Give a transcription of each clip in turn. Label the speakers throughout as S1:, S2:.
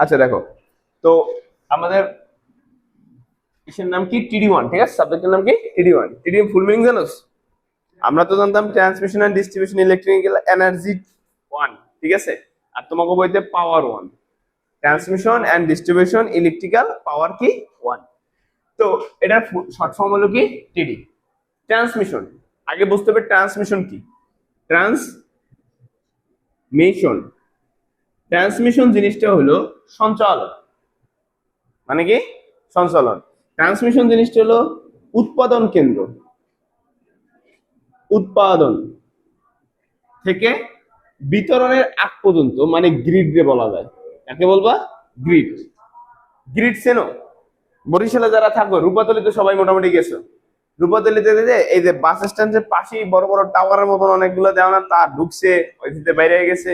S1: আচ্ছা দেখো, তো আমাদের ইসের নাম কি TD-01, ঠিক আছে, সাবজেক্টের নাম কি TD-01। TD ফুল মিনিং জানোস? আমরা তো জানতাম transmission and distribution electrical energy 1, ঠিক আছে, আর তোমাকে বইতে power 1। Transmission and distribution electrical power কি 1। তো এটার শর্ট ফর্ম হলো কি টিডি। ট্রান্সমিশন, আগে বুঝতে হবে ট্রান্সমিশন কি। ট্রান্সমিশন ট্রান্সমিশন জিনিসটা হলো সঞ্চালন। মানে কি? সঞ্চালন। ট্রান্সমিশন জিনিসটা হলো উৎপাদন কেন্দ্র, উৎপাদন থেকে বিতরণের আগ পর্যন্ত, মানে গ্রিড রে বলা যায়। কাকে বলবা? গ্রিড। গ্রিড চেনো? বরিশালে যারা থাকো, রূপাতলিতে সবাই মোটামুটি গেছো। রূপাতলিতে যে এই যে বাস স্ট্যান্ডের পাশেই বড় বড় টাওয়ারের মতন অনেকগুলো দেওয়া না, তার ঢুকছে ওইদিকে বাইরে গেছে।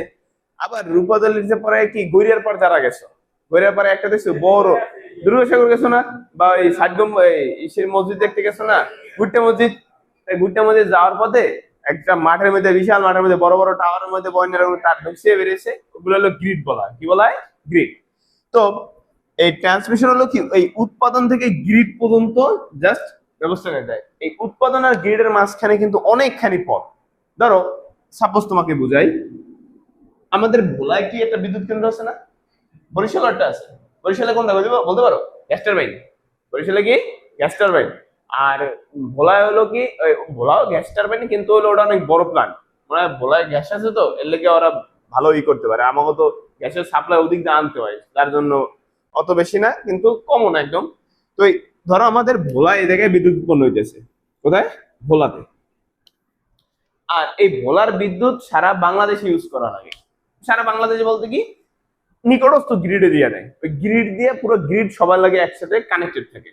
S1: আবার রূপাতলিতে পরে কি গড়িয়ার পর যারা গেছো, গড়িয়ার পরে একটা দেখছো বড় দুর্গাসাগর গেছো না, বা এই ষাটগম্ব ইসের মসজিদ দেখতে গেছো না, গুট্টা মসজিদ। এই গুট্টা মসজিদ যাওয়ার পথে একটা মাঠের মধ্যে, বিশাল মাঠের মধ্যে বড় বড় টাওয়ারের মধ্যে বন্যার তার ঢুকছে বেরিয়েছে, ওগুলো হলো গ্রিড বলা হয়। কি বলা হয়? গ্রিড। তো এই ট্রান্সমিশন হলো কি, এই উৎপাদন থেকে গ্রিড পর্যন্ত জাস্ট ব্যবস্থা করে দেয়। এই উৎপাদন আর গ্রিডের মাঝখানে কিন্তু অনেকখানি পথ। ধরো সাপোজ তোমাকে বুঝাই, আমাদের ভোলায় কি একটা বিদ্যুৎ কেন্দ্র আছে না? বরিশাল একটা আছে। বরিশালে কোনটা বলতে পারো? Gas turbine. বরিশালে কি? Gas turbine. আর ভোলায় হলো কি, ভোলাও গ্যাস টারবাইন, কিন্তু হলো ওটা অনেক বড় প্ল্যান্ট। মানে ভোলায় গ্যাস আছে, তো এর লেগে ওরা ভালো করতে পারে। আমাকে তো গ্যাসের সাপ্লাই ওদিক দিয়ে আনতে হয়, তার জন্য অত বেশি না, কিন্তু কমন একদম। তো ধরো আমাদের ভোলা এই জায়গায় বিদ্যুৎ উৎপন্ন হইতেছে। কোথায়? ভোলাতে। আর এই ভোলার বিদ্যুৎ সারা বাংলাদেশে ইউজ করা লাগে। সারা বাংলাদেশে বলতে কি, নিকটস্থ গ্রিডে দিয়ে নেয়। ওই গ্রিড দিয়ে পুরো গ্রিড সবার লাগে একসাথে কানেক্টেড থাকে।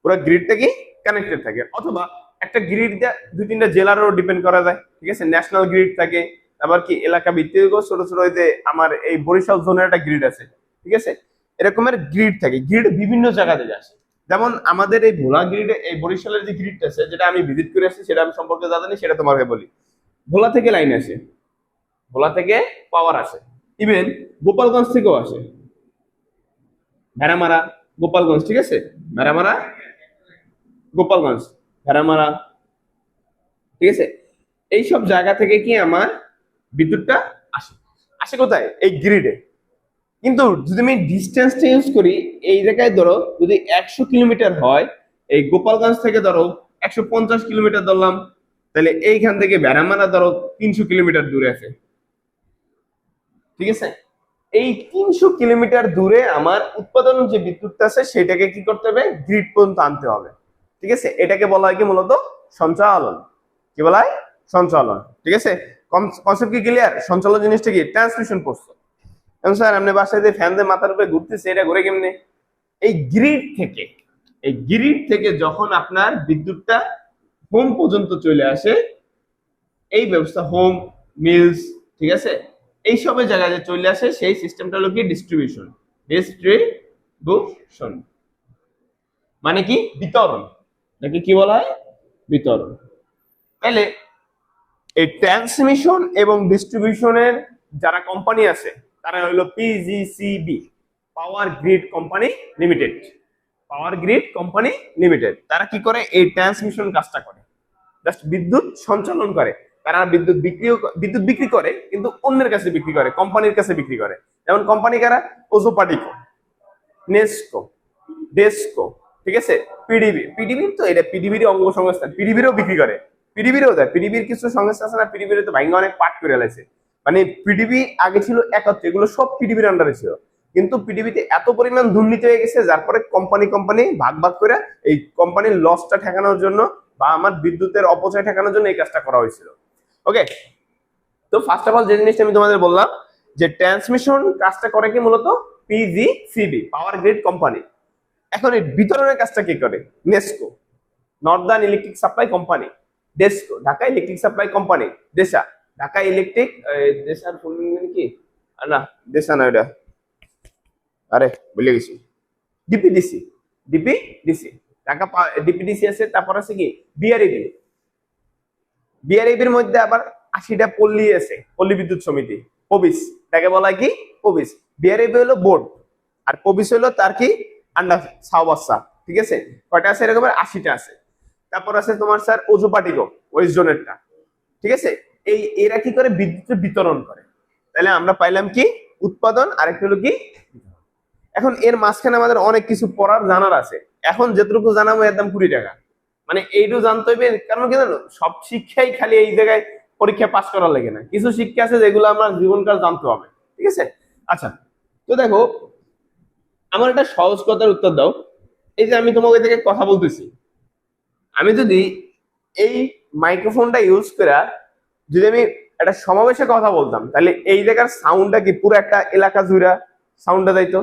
S1: পুরো গ্রিডটা কি কানেক্টেড থাকে। অথবা একটা গ্রিড দিয়ে দুই তিনটা জেলারও ডিপেন্ড করা যায়, ঠিক আছে। ন্যাশনাল গ্রিড থাকে, আবার কি এলাকা ভিত্তিক ছোট ছোট হইতে আমার এই বরিশাল জোনের একটা গ্রিড আছে, ঠিক আছে। এরকমের গ্রিড থাকে, গ্রিড বিভিন্ন জায়গাতে আসে। যেমন আমাদের এই ভোলা গ্রিডে, এই বরিশালের যে গ্রিডটা আছে, যেটা আমি ভিজিট করে আসছি, সেটা আমি সম্পর্কে জানি, সেটা তোমাকে বলি। ভোলা থেকে লাইন আসে, ভোলা থেকে পাওয়ার আসে, ইভেন গোপালগঞ্জ থেকেও আসে। ভেড়ামারা, গোপালগঞ্জ, ঠিক আছে। ভেড়ামারা, গোপালগঞ্জ, ভেড়ামারা, ঠিক আছে। এইসব জায়গা থেকে কি আমার বিদ্যুৎটা আসে। আসে কোথায়? এই গ্রিডে। কিন্তু যদি আমি ডিস্টেন্সটা ইউজ করি, এই জায়গায় ধরো যদি 100 কিলোমিটার হয়, এই গোপালগঞ্জ থেকে ধরো 150 কিলোমিটার ধরলাম, তাহলে এইখান থেকে ভেড়ামারা ধরো 300 কিলোমিটার দূরে আছে, ঠিক আছে। এই 300 কিলোমিটার দূরে আমার উৎপাদন যে বিদ্যুৎটা আছে, সেটাকে কি করতে হবে? গ্রিড পর্যন্ত আনতে হবে, ঠিক আছে। এটাকে বলা হয় কি মূলত সঞ্চালন। কি বলা হয়? সঞ্চালন, ঠিক আছে। কনসেপ্ট কি ক্লিয়ার? সঞ্চালন জিনিসটা কি? ট্রান্সমিশন করছে। এখন স্যার আপনি বাসায় যে ফ্যান দিয়ে মাথার উপরে ঘুরতেছে, এটা ঘুরে কেমনে? এই গ্রিড থেকে, এই গ্রিড থেকে যখন আপনার বিদ্যুৎটা হোম পর্যন্ত চলে আসে, এই ব্যবস্থা, হোম, মিলস, ঠিক আছে, এই সবের জায়গায় যে চলে আসে, সেই সিস্টেমটা হলো কি ডিস্ট্রিবিউশন। ডিস্ট্রিবিউশন মানে কি? বিতরণ। নাকি কি বলা হয়? বিতরণ। তাহলে এই ট্রান্সমিশন এবং ডিস্ট্রিবিউশনের যারা কোম্পানি আছে, তারা হলো PGCB, power grid company limited. Power grid company limited. তারা কি করে? এই ট্রান্সমিশন কাজটা করে, জাস্ট বিদ্যুৎ সঞ্চালন করে। তারা বিদ্যুৎ বিক্রি করে, কিন্তু অন্যের কাছে বিক্রি করে, কোম্পানির কাছে বিক্রি করে। যেমন কোম্পানি কারা? ওজোপাটিকো, নেস্কো, ডেস্কো, ঠিক আছে। পিডিবি তো এটা পিডিবির অঙ্গ সংস্থা, পিডিবিরও বিক্রি করে, পিডিবিরও দেয়। পিডিবির কিছু সংস্থা আছে না, পিডিবির তো ভাঙ্গা অনেক পার্ট করে লাইছে। মানে পিডিবি আগে ছিল একত্রে, এগুলো সব পিডিবির আন্ডারে ছিল। কিন্তু পিডিবিতে এত পরিমাণ দুর্নীতি হয়ে গেছে, যার পরে কোম্পানি ভাগ ভাগ করে এই কোম্পানির লসটা ঠেকানোর জন্য, বা আমার বিদ্যুতের অপচয় ঠেকানোর জন্য এই কাজটা করা হয়েছিল। ওকে, তো ফার্স্ট অফ অল যে জিনিসটা আমি তোমাদের বললাম, যে ট্রান্সমিশন কাজটা করে কি মূলত PGCB, পাওয়ার গ্রিড কোম্পানি। এখন এই বিতরণের কাজটা কি করে? NESCO, northern electric supply company. DESCO, Dhaka electric supply company. DESA, Dhaka electric, দেশার ফুল মিনিং কি? না, দেশা না, এটা আরে ভুলে গেছি। ডিপিডিসি, ডিপিডিসি, ঢাকা ডিপিডিসি আছে। তারপর আছে কি? বিআরইবি। বিআরইবির মধ্যে আবার 80টা পল্লী আছে, পল্লী বিদ্যুৎ সমিতি, পবিস, তাকে বলা হয় কি? পবিস। বিআরইবি হলো বোর্ড, আর পবিস হলো তার কি আন্ডা ছাও বাচ্চা, ঠিক আছে? কয়টা আছে এরকম? 80টা আছে। তারপর আছে তোমার স্যার ওজো পার্টিকল, ওয়েস্ট জোনেরটা, ঠিক আছে? এরা কি করে? বিদ্যুৎ বিতরণ করে। তাহলে আমরা পাইলাম কি? উৎপাদন, আর একটা হলো কি? এখন এর মাঝখানে আমাদের অনেক কিছু পড়ার জানার আছে। এখন যেটুকু জানাবো এর দাম 20 টাকা। মানে এইটু জানতে হবে, কারণ কি জানো, সব শিক্ষাই খালি এই জায়গায় পরীক্ষা পাস করার লাগে না, কিছু শিক্ষা আছে যেগুলো আমরা জীবনকাল জানতে হবে, ঠিক আছে? আচ্ছা, তো দেখো, আমার একটা সহজ কথার উত্তর দাও। এই যে আমি তোমাকে থেকে কথা বলতেছি, আমি যদি এই মাইক্রোফোনটা ইউজ করে যদি আমি একটা সমাবেশে কথা বলতাম, তাহলে এই জায়গার সাউন্ডটা কি পুরো একটা এলাকা জুড়ে সাউন্ডটা যাইতো।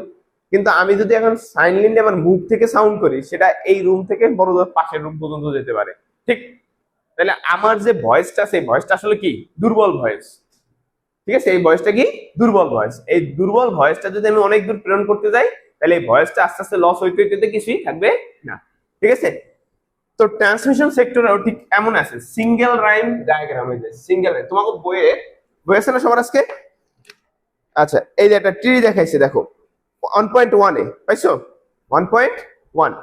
S1: কিন্তু আমি যদি এখন সাইলেন্টলি আমার মুখ থেকে সাউন্ড করি, সেটা এই রুম থেকে বড় পাশের রুম পর্যন্ত যেতে পারে, ঠিক? তাহলে আমার যে ভয়েসটা, সেই ভয়েসটা আসলে কি? দুর্বল ভয়েস, ঠিক আছে? এই ভয়েসটা কি? দুর্বল ভয়েস। এই দুর্বল ভয়েসটা যদি আমি অনেক দূর প্রেরণ করতে যাই, তাহলে এই ভয়েসটা আস্তে আস্তে লস হইতে হইতে কিছুই থাকবে না, ঠিক আছে? তো ট্রান্সমিশন সেক্টরেও ঠিক এমন আছে সিঙ্গেল রাইম ডায়াগ্রাম। এই যে সিঙ্গেল রাইম তোমাকে বইয়ে বইয়েছে না সবার আজকে? আচ্ছা, এই যে একটা ট্রি দেখাইছে, দেখো 1.1 এ পাইছো? 1.1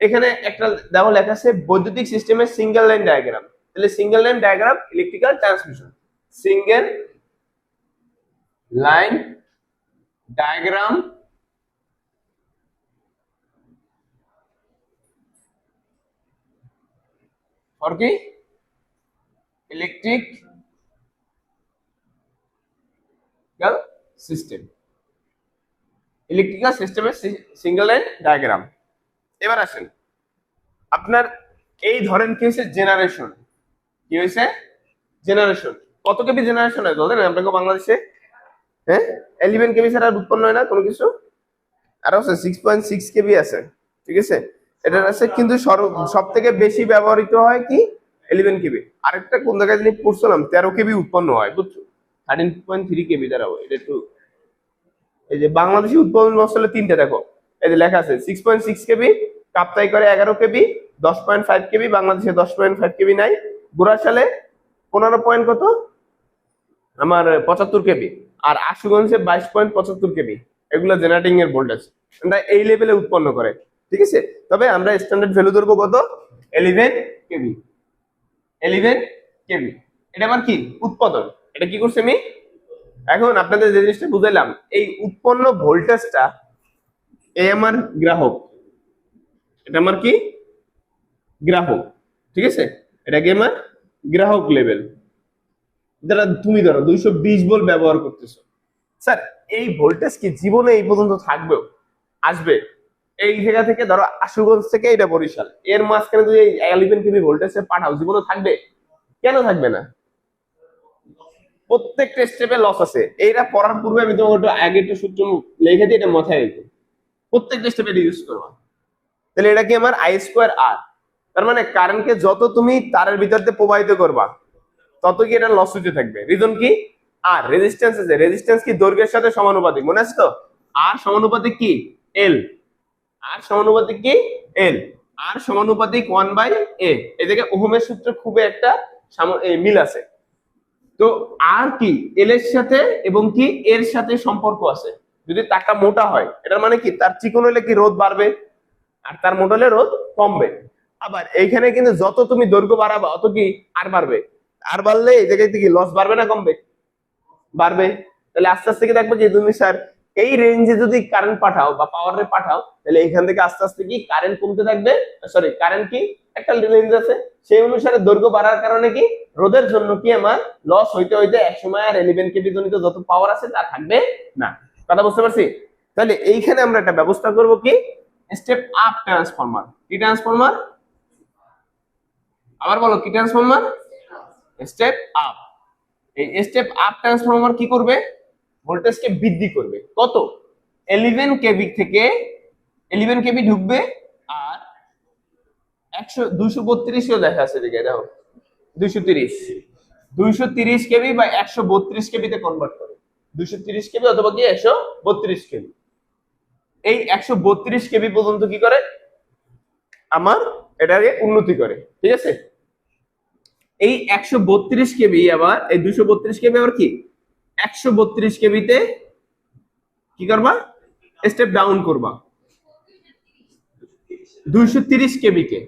S1: এখানে একটা দেখো লেখা আছে বৈদ্যুতিক সিস্টেমের সিঙ্গেল লাইন ডায়াগ্রাম। তাহলে single line diagram electrical transmission, single line diagram for কি? ইলেকট্রিক্যাল সিস্টেম, ইলেকট্রিক্যাল সিস্টেমের সিঙ্গেল লাইন ডায়াগ্রাম। এবার আসেন, আপনার এই ধরেন কি হয়েছে? জেনারেশন। কি হয়েছে? জেনারেশন। কত কেবি জেনারেশন হয় বলেন আপনাকে বাংলাদেশে? হ্যাঁ, 11 কেবি ছাড়া আর উৎপন্ন হয় না কোনো কিছু। আর আছে 6.6 কেবি আছে, ঠিক আছে? এটার আছে কিন্তু সব থেকে বেশি ব্যবহৃত হয় কি? 11 কেবি। আরেকটা কোন জায়গায় জানি পড়ছিলাম 13 কেবি উৎপন্ন হয়, বুঝছো? 13.3 কেবি দাঁড়াবো, এটা একটু, এই যে বাংলাদেশি উৎপাদন বছরে তিনটে দেখো, এই যে লেখা আছে 6.6 কেবি, কাপ্তাই করে 11 কেবি, 10.5 কেবি, বাংলাদেশে 10.5 কেবি নাই, গুড়াশালে 15 পয়েন্ট কত আমার 75 কেবি, আর আশুগঞ্জে 22.75 কেবি। এগুলো জেনারেটিং এর ভোল্টেজ, আমরা এই লেভেলে উৎপন্ন করে, ঠিক আছে? তবে আমরা স্ট্যান্ডার্ড ভ্যালু ধরবো কত? 11 কেবি, 11 কেবি। এটা আমার কি? উৎপাদন। এটা কি করছি আমি? এখন আপনাদের যে জিনিসটা বুঝাইলাম, এই উৎপন্ন ভোল্টেজটা এই আমার গ্রাহক, এটা আমার কি? গ্রাহক, ঠিক আছে? এটা কি আমার গ্রাহক লেভেল। যারা তুমি ধরো 220 ভোল্ট ব্যবহার করতেছো, স্যার এই ভোল্টেজ কি জীবনে এই পর্যন্ত থাকবেও? আসবে। এই জায়গা থেকে ধরো আশুগঞ্জ থেকে এটা বরিশাল, এর মাঝখানে যদি 11 কেবি ভোল্টেজে পাঠাও, জীবনে থাকবে? কেন থাকবে না? প্রত্যেকটা স্টেপে লস আছে। এইটা পড়ার পূর্বে আমি তোমাকে একটু আগে একটু সূত্র লিখে দিই, এটা মাথায় রেখো, প্রত্যেকটা স্টেপে এটা ইউজ করবা। তাহলে এটা কি আমার আই স্কোয়ার আর, তার মানে কারেন্টকে যত তুমি তারের ভিতর দিয়ে প্রবাহিত করবা, তত কি এটা লস হতে থাকবে। রিজন কি? আর রেজিস্ট্যান্স আছে, রেজিস্ট্যান্স কি দৈর্ঘ্যের সাথে সমানুপাতিক, মনে আছে তো? আর সমানুপাতিক কি? এল। আর সমানুপাতিক কি? এল। আর সমানুপাতিক 1/a। এই জায়গায় ওহমের সূত্রে খুবই একটা মিল আছে। তো আর কি এল এর সাথে এবং কি এর সাথে সম্পর্ক আছে। যদি তারটা মোটা হয়, এটার মানে কি তার চিকন হলে কি রোধ বাড়বে, আর তার মোটা হলে রোধ কমবে। আবার এইখানে কিন্তু যত তুমি দৈর্ঘ্য বাড়াবা অত কি আর বাড়বে। আর বাড়লে এই জায়গায় কি লস বাড়বে না কমবে? বাড়বে। তাহলে আস্তে আস্তে কি দেখবে যে তুমি স্যার এই রেঞ্জে যদি কারেন্ট পাঠাও বা পাওয়ারে পাঠাও, তাহলে এখান থেকে আস্তে আস্তে কি কারেন্ট কমতে থাকবে। সরি, কারেন্ট কি একটা রেঞ্জ আছে, সেই অনুসারে দৈর্ঘ্য বাড়ার কারণে কি রোধের জন্য কি আমার লস হইতে হইতে একসময় আর 11 কেবি জনিত যত পাওয়ার আছে তা থাকবে না। কথা বুঝতে পারছি? তাহলে এইখানে আমরা একটা ব্যবস্থা করব কি? Step up transformer. কি ট্রান্সফরমার? আবার বলো, কি ট্রান্সফরমার? Step up. এই স্টেপ আপ ট্রান্সফরমার কি করবে? ভোল্টেজকে বৃদ্ধি করবে। কত? 11 কেবি থেকে 11 কেবি ঢুকবে, আর 232 দেখা আছে দিকে, দেখো 230 230 কেবি বা 132 কেবিতে কনভার্ট করে। 230 কেবি অথবা কি 132 কেবি। এই 132 কেবি পর্যন্ত কি করে আমার এটাকে উন্নতি করে, ঠিক আছে? এই 132 কেবি আবার এই 232 কেবি আবার কি 132 কেবিতে কি করবা? স্টেপ ডাউন করবা 230 কেবি কে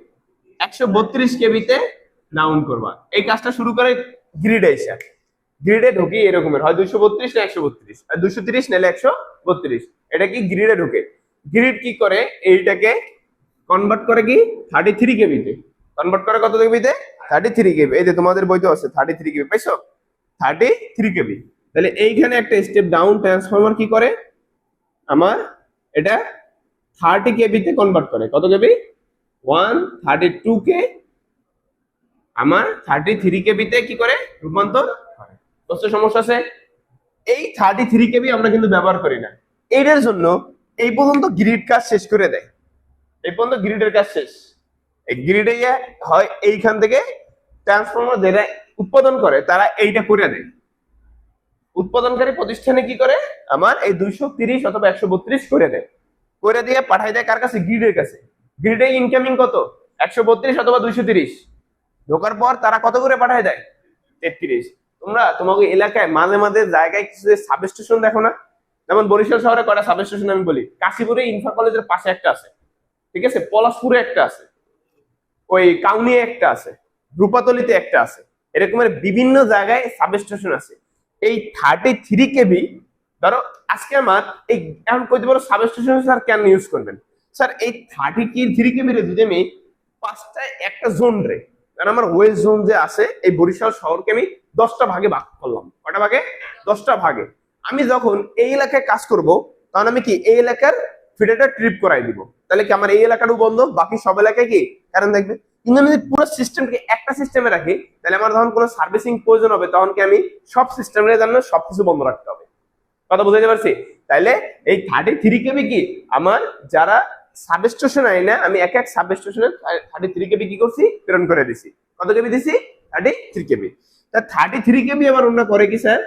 S1: 132 কেবিতে ডাউন করবা। এই কাজটা শুরু করে গ্রিডে এসে, গ্রিডে ঢুকি এরকমের হয় 232 না 132, আর 230 নাহলে 132, এটা কি গ্রিডে ঢুকে। গ্রিড কি করে এইটাকে কনভার্ট করে কি 33 কেবিতে, কনভার্ট করে কত কেবিতে 33 কেবি। এই যে তোমাদের বইতে আছে 33 কেবি, পাইছো 33 কেবি। তাহলে এইখানে একটা স্টেপ ডাউন ট্রান্সফরমার কি করে আমার এটা 30 কেবিতে কনভার্ট করে, কত কেবি 132 কে আমার 33 কেবিতে কি করে রূপান্তর করে। বুঝতে সমস্যা আছে? এই 33 কেবি আমরা কিন্তু ব্যবহার করি না, এটার জন্য এই পর্যন্ত গ্রিড কাজ শেষ করে দেয়, এই পর্যন্ত গ্রিডের কাজ শেষ। এই গ্রিডে হয় এইখান থেকে ট্রান্সফরমার যেটা উৎপাদন করে তারা এইটা করে দেয়, উৎপাদনকারী প্রতিষ্ঠানে কি করে আমার এই 230 অথবা 132 করে দেয়, করে দিয়ে পাঠাই দেয় কার কাছে, গ্রিডের কাছে। গ্রিডে ইনকামিং কত 132 অথবা 230, ঢোকার পর তারা কত করে পাঠায় দেয় 33। তোমরা তোমাকে এলাকায় মাঝে মাঝে জায়গায় কিছু সাবস্টেশন দেখো না, যেমন বরিশাল শহরে কয়টা সাবস্টেশন আমি বলি, কাশীপুরে ইনফা কলেজের পাশে একটা আছে, ঠিক আছে, পলাশপুরে একটা আছে, ওই কাউনিয়ে একটা আছে, রূপাতলিতে একটা আছে, এরকমের বিভিন্ন জায়গায় সাবস্টেশন আছে। এই 33 কেবি ধরো আজকে আমার এই এখন কইতে পারো সাবস্টেশন স্যার কেন ইউজ করবেন, স্যার এই 33 কেবি রে যদি আমি পাঁচটায় একটা জোন রে, কারণ আমার ওয়েস্ট জোন যে আছে এই বরিশাল শহরকে আমি 10টা ভাগে ভাগ করলাম, কটা ভাগে 10টা ভাগে। আমি যখন এই এলাকায় কাজ করব তখন আমি কি এই এলাকার ফিডারটা ট্রিপ করাই দিব, তাহলে কি আমার এই এলাকাটাও বন্ধ, বাকি সব এলাকায় কি কারণ দেখবে। কিন্তু আমি যদি পুরো সিস্টেমকে একটা সিস্টেমে রাখি তাহলে আমার যখন কোনো সার্ভিসিং প্রয়োজন হবে তখন কি আমি সব সিস্টেমের জন্য সবকিছু বন্ধ রাখতে হবে। কথা বুঝাইতে পারছি? তাইলে এই 33 কেবি কি আমার যারা সাবস্টেশন আই না, আমি এক এক সাবস্টেশনে 33 কেবি কি করছি প্রেরণ করে দিছি। কত কেবি দিছি 33 কেবি। তা 33 কেবি আবার অন্য করে কি স্যার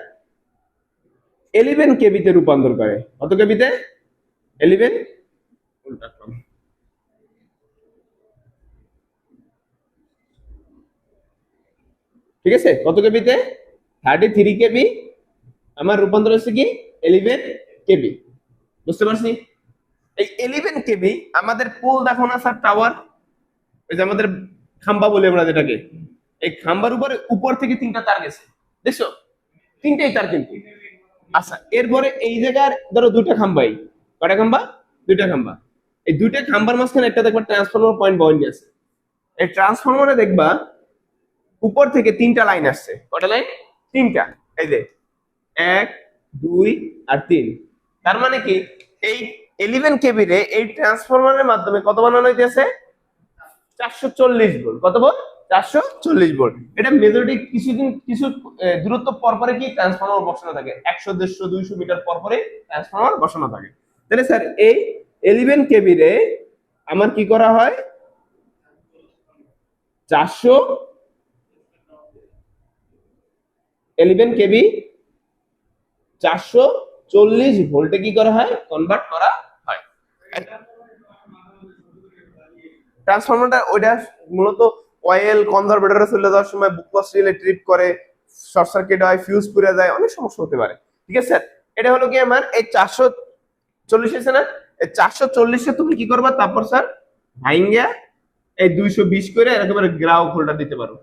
S1: 11 কেবিতে রূপান্তর করে। কত কেবিতে 11, ঠিক আছে, কত কেবিতে 33 কেবি আমার রূপান্তর হচ্ছে কি 11 কেবি। বুঝতে পারছি? এই 11 কেবি আমাদের পোল দেখো না স্যার, টাওয়ার, এই যে আমাদের খাম্বা বলি আমরা যেটাকে, এই খাম্বার উপরে উপর থেকে 3টা তার গেছে, দেখছো 3টাই তার কিন্তু। আচ্ছা এরপরে এই জায়গার ধরো 2টা খাম্বাই, কয়টা খাম্বা 2টা খাম্বা, এই 2টা খাম্বার মাঝখানে একটা দেখবা ট্রান্সফরমার পয়েন্ট বয়েন্ট আছে। এই ট্রান্সফরমারে দেখবা উপর থেকে 3টা লাইন আসছে, কয়টা লাইন 3টা, এই যে 1 2 আর 3। তার মানে কি এই 11 কেবি রে এই ট্রান্সফরমারের মাধ্যমে কত বানানো হইতেছে 440 ভোল্ট। কত ভোল্ট 440 ভোল্ট। এটা মেজরিটি কিছু দূরত্ব পর পরে কি ট্রান্সফরমার বসানো থাকে, 100 150 200 মিটার পর পরে ট্রান্সফরমার বসানো থাকে। তাহলে স্যার এই 11 কেবি রে আমার কি করা হয় 11 কেবি 440 ভোল্টে কি করা হয় কনভার্ট করা হয়। ট্রান্সফরমারটা ওইটা মূলত অয়েল কনজারভেটরে চলে যাওয়ার সময় বুকলস রিলে ট্রিপ করে, শর্ট সার্কিট হয়, ফিউজ পুড়ে যায়, অনেক সমস্যা হতে পারে। ঠিক আছে স্যার, এটা হলো কি আমার এই 440 আছে না, এই 440 তুমি কি করবা তারপর স্যার ভাইঙ্গা এই 220 করে একেবারে গ্রাউন্ড হোল্ডার দিতে পারো।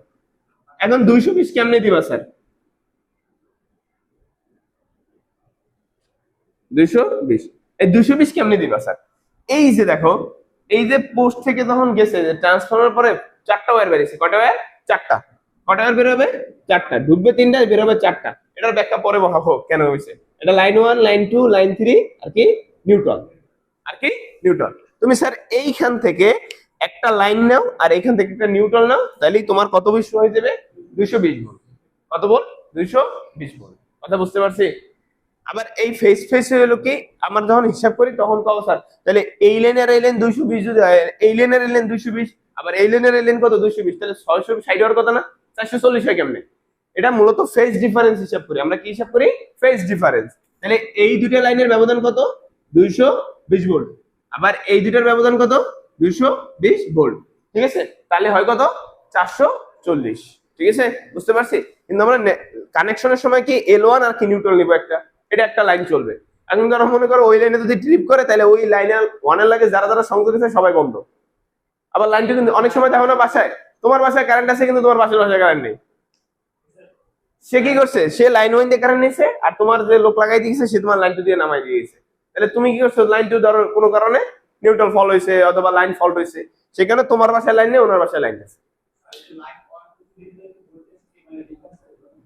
S1: এখন 220 কেমনে দিবা স্যার 220, এই 220 কেমনে দিবা স্যার, এই যে দেখো এই যে পোস্ট থেকে যখন গেছে যে ট্রান্সফরমার পরে 4টা ওয়্যার বেরিয়েছে, কয়টা ওয়্যার 4টা, কয়টা ওয়্যার বের হবে 4টা, ঢুকবে 3টা বের হবে 4টা। এটার ব্যাখ্যা পরে বসাবো কেন হয়েছে। এটা লাইন 1 লাইন 2 লাইন 3 আর কি নিউট্রাল, আর কি নিউট্রাল। তুমি স্যার এইখান থেকে একটা লাইন নাও আর এইখান থেকে একটা নিউট্রাল নাও, তাহলেই তোমার কত বিশ হয়ে যাবে 220 ভোল্ট। কত ভোল্ট 220 ভোল্ট। কথা বুঝতে পারছি? আবার এই ফেস ফেস হলো কি আমরা যখন হিসাব করি তখন কত স্যার, তাহলে এই লাইন আর এই লাইন 220 যদি হয়, এই লাইন আর এই লাইন 220, আবার এই লাইন আর এই লাইন কত 220, তাহলে 660 হওয়ার কথা না, 440 হয় কেমনে। এটা মূলত ফেজ ডিফারেন্স হিসাব করি আমরা, কি হিসাব করি ফেজ ডিফারেন্স। তাহলে এই দুইটা লাইনের ব্যবধান কত 220 ভোল্ট, আবার এই দুইটার ব্যবধান কত 220 ভোল্ট। ঠিক আছে, তাহলে হয় কত 440। ঠিক আছে, বুঝতে পারছি? কিন্তু আমরা কানেকশনের সময় কি L1 আর কি নিউট্রাল নিব একটা, এটা একটা লাইন চলবে। এখন ধরো মনে করো ওই লাইনে যদি ট্রিপ করে তাহলে ওই লাইনে ওয়ানের লাগে যারা যারা সংযোগ আছে সবাই বন্ধ। আবার লাইনটা কিন্তু অনেক সময় দেখো না বাসায়, তোমার বাসায় কারেন্ট আছে কিন্তু তোমার বাসায় কারেন্ট নেই। সে কি করছে, সে লাইন ওয়াইন দিয়ে কারেন্ট নিয়েছে আর তোমার যে লোক লাগাই দিয়েছে সে তোমার লাইনটা দিয়ে নামাই দিয়েছে। তাহলে তুমি কি করছো, লাইনটা ধরো কোনো কারণে নিউট্রাল ফল হয়েছে অথবা লাইন ফল্ট হয়েছে, সেখানে তোমার বাসায় লাইন নেই ওনার বাসায় লাইন আছে।